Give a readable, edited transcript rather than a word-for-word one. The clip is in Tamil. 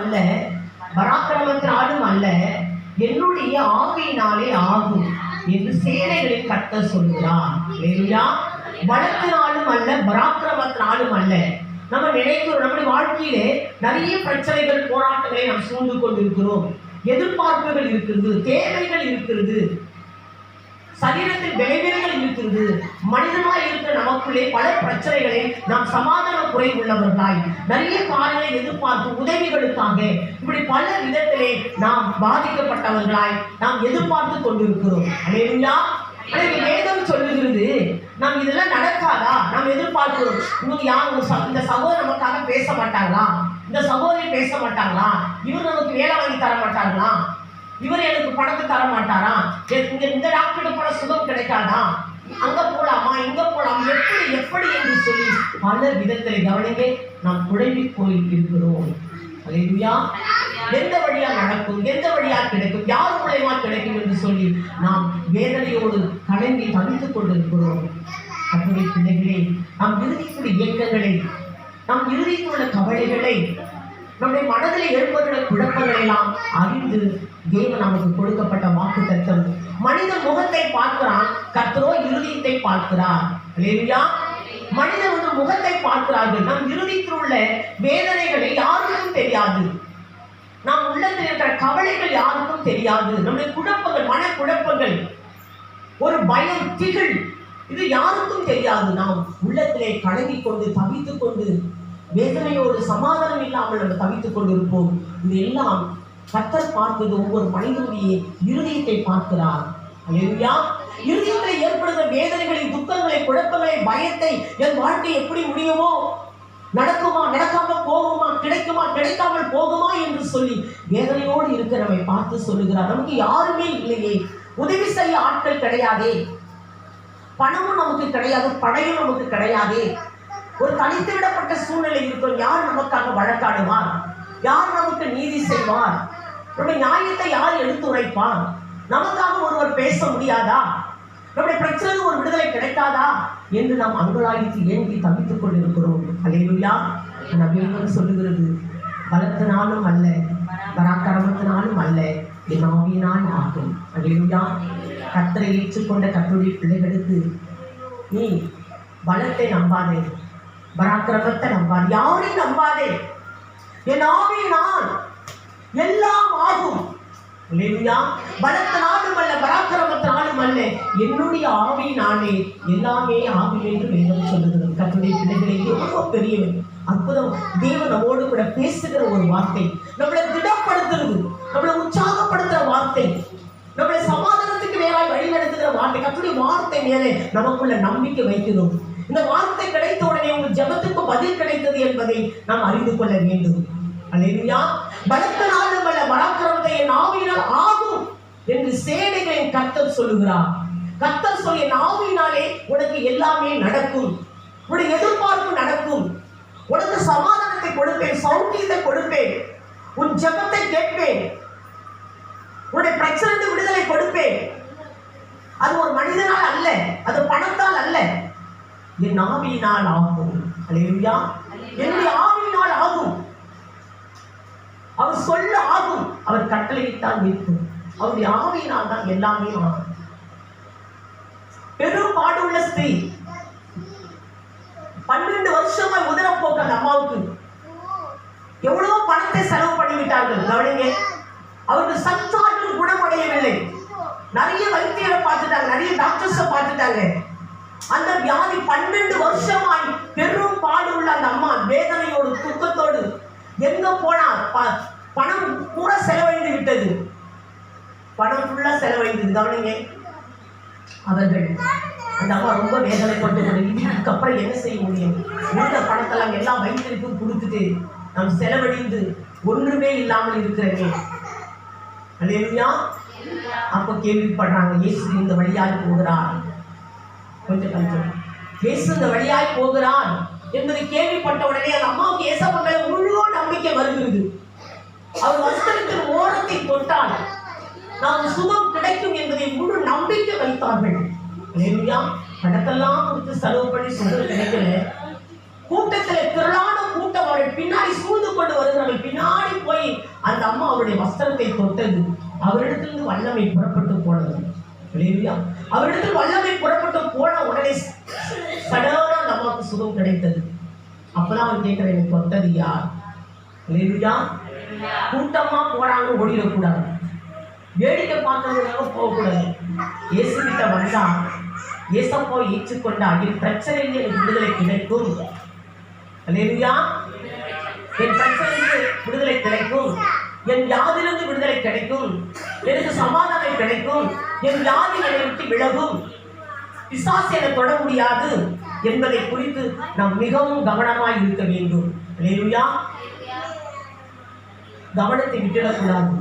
அல்ல, பராக்கிரமத்தினாலும் அல்ல, என்னுடைய ஆவியினாலே ஆகும் என்று சேனைகளின் கர்த்தர் சொல்கிறார். இல்லையா? பலத்தினாலும் அல்ல, பராக்கிரமத்தினாலும் அல்ல. நம்ம நினைக்கிறோம், நம்முடைய வாழ்க்கையிலே நிறைய பிரச்சனைகள், போராட்டங்களை நாம் சூழ்ந்து கொண்டிருக்கிறோம். எதிர்பார்ப்புகள் இருக்கிறது, தேவைகள் இருக்கிறது, சரீரத்தில் விளைவுகள் இருக்கிறது. மனிதனாய் இருக்கிற நமக்குள்ளே பல பிரச்சனைகளை நாம் சமாதான குறை உள்ளவர்களாய் நிறைய காரியங்களை எதிர்பார்த்து உதவிகளுக்காக இப்படி பல விதத்திலே நாம் பாதிக்கப்பட்டவர்களாய் நாம் எதிர்பார்த்து கொண்டிருக்கிறோம். அல்லேலூயா. வேதம் சொல்லுகிறது, நாம் இதெல்லாம் நடக்காதா, நாம் எதிர்பார்க்கிறோம். இன்னும் யாரும் இந்த சகோதரர் நமக்காக பேச மாட்டாங்களா, இந்த சகோதரி பேச மாட்டாங்களா, இவர் நமக்கு வேலை வாங்கி தர மாட்டாங்களா, இவர் எனக்கு பணத்தை தர மாட்டாரா, இந்த டாக்டர்கிட்ட போல சுகம் கிடைக்காதா, அங்க போலாமா, இங்க போலாமா, எப்படி எப்படி என்று சொல்லி பல விதத்தை கவனிங்க நாம் குழம்பி போய் இருக்கிறோம். அல்லேலூயா. எந்த வழியா நடக்கும், எந்த வழியா கிடைக்கும், யார் மூலமா கிடைக்கும் என்று சொல்லி நாம் வேதனையோடு கலங்கி தவித்துக் கொண்டிருக்கிறோம். கர்த்தருடைய பிள்ளைகளே, நம் இறுதிக்குள்ள இயக்கங்களை, நம் இறுதிக்குள்ள கவலைகளை, நம்முடைய மனதில் ஏற்படுகிற குழப்பங்களை எல்லாம் அறிந்து தேவன் நமக்கு கொடுக்கப்பட்ட வாக்குத்தத்தம். மனித முகத்தை பார்க்கிறான், கர்த்தரோ இருதயத்தை பார்க்கிறார். அல்லேலூயா. மனிதன் முகத்தை பார்க்கிறார்கள். நம் இருதயத்தில் உள்ள வேதனைகளை யாருக்கும் தெரியாது, நாம் உள்ளத்தில் இருக்கிற கவலைகள் யாருக்கும் தெரியாது. நம்முடைய குழப்பங்கள், மன குழப்பங்கள், ஒரு பயம், திகில், இது யாருக்கும் தெரியாது. நாம் உள்ளத்திலே கலங்கிக் கொண்டு தவித்துக் கொண்டு வேதனையோடு சமாதானம் இல்லாமல் நம்ம தவித்துக் கொண்டிருப்போம். இதெல்லாம் கர்த்தர் பார்ப்பது ஒவ்வொரு மனிதனுடைய இருதயத்தை பார்க்கிறார். அல்லேலூயா. இருதயத்தில் ஏற்படுகிற வேதனைகளை, துக்கங்களை, குழப்பங்களை, பயத்தை, என் வாழ்க்கை எப்படி முடியுமோ, நடக்குமா, நடக்காம போகுமா, கிடைக்குமா, கிடைக்காமல் போகுமா என்று சொல்லி வேதனையோடு இருக்கிறவரை பார்த்து சொல்லுகிறார், நமக்கு யாருமே இல்லையே, உதவி செய்ய ஆட்கள் கிடையாதே, பணமும் நமக்கு கிடையாது, படையும் நமக்கு கிடையாதே, ஒரு தனித்து விடப்பட்ட சூழ்நிலை இருக்கும். யார் நமக்காக வழக்காடுவார், யார் நமக்கு நீதி செய்வார், நம்முடைய நியாயத்தை யார் எடுத்து உரைப்பார், நமக்காக ஒருவர் பேச முடியாதா, நம்முடைய பிரச்சனை ஒரு விடுதலை கிடைக்காதா என்று நாம் அங்கலாய்த்து ஏங்கி தவித்துக் கொண்டிருக்கிறோம். அல்லேலூயா. வேதம் சொல்லுகிறது, பலத்தினாலும் அல்ல, பராக்கிரமத்தினாலும் அல்ல, என் ஆவியினால் ஆகும். அல்லேலூயா. கர்த்தரை ஏற்றுக்கொண்ட கர்த்தருடைய பிள்ளைகளுக்கு நீ பலத்தை நம்பாதே, பராக்கிரமத்தை நம்பாதே, யாரையும் நம்பாதே, என் ஆவியினால் எல்லாம் ஆகும். அல்லேலூயா. பலத்தினாலும் அல்ல, பராக்கிரமத்தினாலும் அல்ல, என்னுடைய ஆவியினாலே எல்லாமே ஆகும் என்று வேதம் சொல்லுகிறது. கர்த்தருடைய பிள்ளைகளை எவ்வளவு பெரியவன், அற்புதம். தேவன் நம்மோடு கூட பேசுகிற ஒரு வார்த்தை, நம்மளை திடப்படுத்துறது, நம்மளை உற்சாகப்படுத்துற வார்த்தை, நம்மளை சமாதானத்துக்கு நேராக வழிநடத்துகிற வார்த்தை. கர்த்தருடைய வார்த்தை மேலே நமக்குள்ள நம்பிக்கை வைக்கிறோம். இந்த வார்த்தை கிடைத்த உடனே உங்கள் ஜெபத்துக்கு பதில் கிடைத்தது என்பதை நாம் அறிந்து கொள்ள வேண்டும். அல்லேலூயா. பலத்தினாலும் அல்ல, பராக்கிரமத்தை என் ஆவியினால் ஆகும் என்று சேனைகளின் கர்த்தர் சொல்லுகிறார். கர்த்தர் சொல்லி, என் ஆவியினாலே உனக்கு எல்லாமே நடக்கும், உன்னுடைய எதிர்பார்ப்பு நடக்கும், உனக்கு சமாதானத்தை கொடுப்பேன், சௌக்கியத்தை கொடுப்பேன், உன் ஜெபத்தை கேட்பேன், உன்னுடைய பிரச்சனை விடுதலை கொடுப்பேன். அது ஒரு மனிதனால் அல்ல, அது பணத்தால் அல்ல, என் ஆவியினால் ஆகும். அல்லேலூயா. என்னுடைய ஆவியினால் ஆகும். அவர் சொல்ல ஆகும், அவர் கட்டளையிட்டால் நிற்கும். அவருடைய ஆவியினால் தான் எல்லாமே ஆகும். பெரும் பாடுள்ள ஸ்திரீ, 12 வருஷமா உதரப்போக்கு அந்த அம்மாவுக்கு எவ்வளவு பணத்தை செலவு பண்ணிவிட்டார்கள். கவனிங்க, அவருக்கு சத்தாற்றும் குணமடையவில்லை. நிறைய வைத்தியரை பார்த்துட்டாங்க, நிறைய டாக்டர்ஸை பார்த்துட்டாங்க. அந்த வியாதி 12 வருஷமாய் பெரும் பாடு உள்ள அந்த அம்மா வேதனையோடு துக்கத்தோடு எங்க போனா பணம் கூட செலவழிந்து விட்டது, பணம் ஃபுல்லா செலவழிந்தது. கவனிங்க, அவர்கள் அந்த அம்மா ரொம்ப வேதனைப்பட்டு, இதுக்கப்புறம் என்ன செய்ய முடியும், இந்த பணத்தெல்லாம் எல்லாம் வைத்திருக்கும் கொடுத்துட்டு நாம் செலவழிந்து ஒன்றுமே இல்லாமல் இருக்கிறேன். அல்லேலூயா. அப்போ கேள்விப்படுறாங்க, இயேசு இந்த வழியாய் போகிறார், கொஞ்சம் இயேசு இந்த வழியாய் போகிறார் என்பதை கேள்விப்பட்ட உடனே அந்த அம்மாவுக்கு ஏசப்பா மேல முழு நம்பிக்கை வருகிறது. அவர் வஸ்திரத்தின் ஓரத்தை தொட்டால் நாம் சுகம் கிடைக்கும் என்பதை முழு நம்பிக்கை வைத்தார்கள். அல்லேலூயா. பணத்தெல்லாம் கொடுத்து செலவு பண்ணி சுகம் கிடைக்கல, கூட்டத்தில் திரளான கூட்டம் அவரை பின்னாடி சூழ்ந்து கொண்டு வருகிறார்கள். பின்னாடி போய் அந்த அம்மா அவருடைய வஸ்திரத்தை தொட்டது. அவரிடத்திலிருந்து வல்லமை புறப்பட்டு போனது. அவரிடத்தில் வல்லமை புறப்பட்டு போன உடனே சடனா அந்த அம்மாவுக்கு சுகம் கிடைத்தது. அப்பதான் அவன் கேட்கிற, எனக்கு தொட்டது யார்? கூட்டமா போறாங்க, ஓடிடக்கூடாது. வேடிக்கை பார்க்கறதுக்காக போகக்கூடாது. இயேசு கிட்ட வந்தா இயேசப்போ ஏற்றுக்கொண்டா என் பிரச்சனையில் எனக்கு விடுதலை கிடைக்கும். என் பிரச்சனைக்கு விடுதலை கிடைக்கும், என் வியாதிலிருந்து விடுதலை கிடைக்கும், எனக்கு சமாதானம் கிடைக்கும், என் வியாதி என்னை விட்டு விலகும், பிசாசு என்னை தொட முடியாது என்பதை குறித்து நாம் மிகவும் கவனமாய் இருக்க வேண்டும். கவனத்தை விட்டுவிடக்கூடாது.